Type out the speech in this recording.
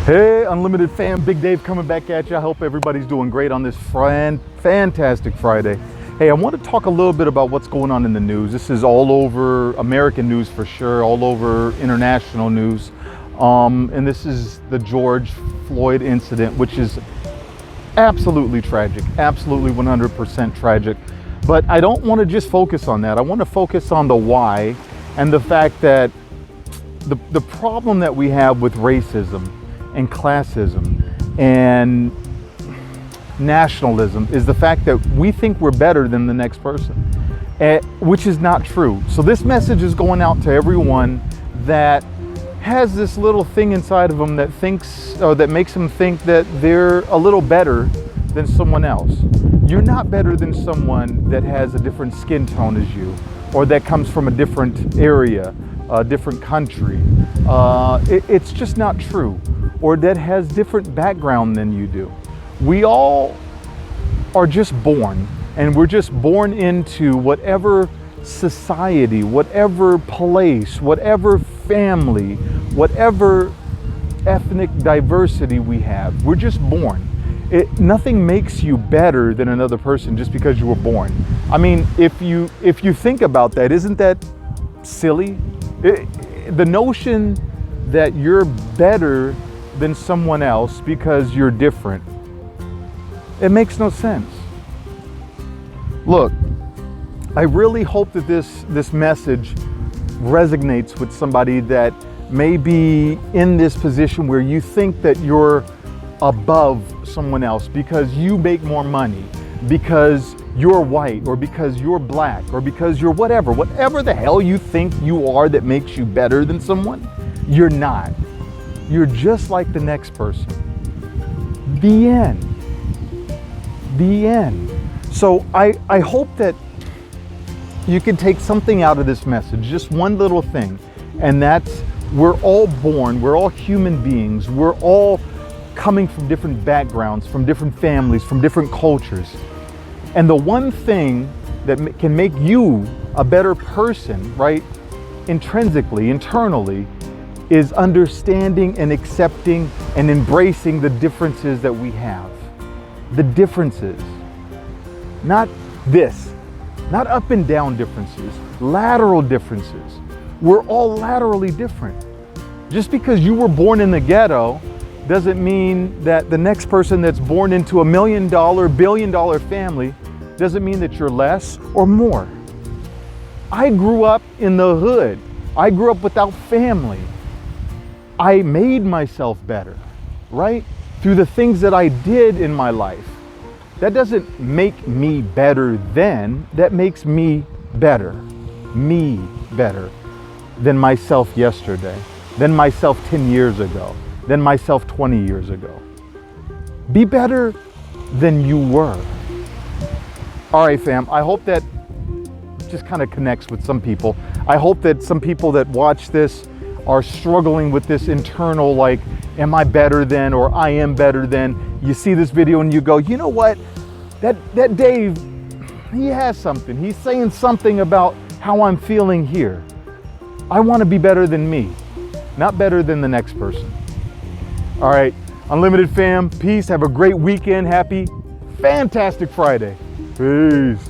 Hey, Unlimited fam, Big Dave coming back at you. I hope everybody's doing great on this fantastic Friday. Hey, I want to talk a little bit about what's going on in the news. This is all over American news for sure, all over international news. And this is the George Floyd incident, which is absolutely tragic, absolutely 100% tragic. But I don't want to just focus on that. I want to focus on the why and the fact that the problem that we have with racism and classism and nationalism is the fact that we think we're better than the next person, which is not true. So this message is going out to everyone that has this little thing inside of them that thinks, or that makes them think that they're a little better than someone else. You're not better than someone that has a different skin tone as you, or that comes from a different area, a different country. It's just not true. Or that has different background than you do. We all are just born, and we're just born into whatever society, whatever place, whatever family, whatever ethnic diversity we have. We're just born. Nothing makes you better than another person just because you were born. I mean, if you think about that, isn't that silly? The notion that you're better than someone else because you're different, it makes no sense. Look, I really hope that this message resonates with somebody that may be in this position where you think that you're above someone else because you make more money, because you're white, or because you're black, or because you're whatever the hell you think you are that makes you better than someone. You're not. You're just like the next person. The end. The end. So I hope that you can take something out of this message, just one little thing, and that's we're all born, we're all human beings, we're all coming from different backgrounds, from different families, from different cultures. And the one thing that can make you a better person, right, intrinsically, internally, is understanding and accepting and embracing the differences that we have. The differences. Not this. Not up and down differences. Lateral differences. We're all laterally different. Just because you were born in the ghetto doesn't mean that the next person that's born into a $1 million, billion-dollar family doesn't mean that you're less or more. I grew up in the hood. I grew up without family. I made myself better, right? Through the things that I did in my life. That doesn't make me better than, that makes me better. Me better than myself yesterday, than myself 10 years ago, than myself 20 years ago. Be better than you were. All right, fam, I hope that just kind of connects with some people. I hope that some people that watch this are struggling with this internal, like, am I better than, or I am better than. You see this video and you go, you know what? That Dave, he has something. He's saying something about how I'm feeling here. I want to be better than me, not better than the next person. All right, Unlimited fam, peace. Have a great weekend. Happy, fantastic Friday. Peace.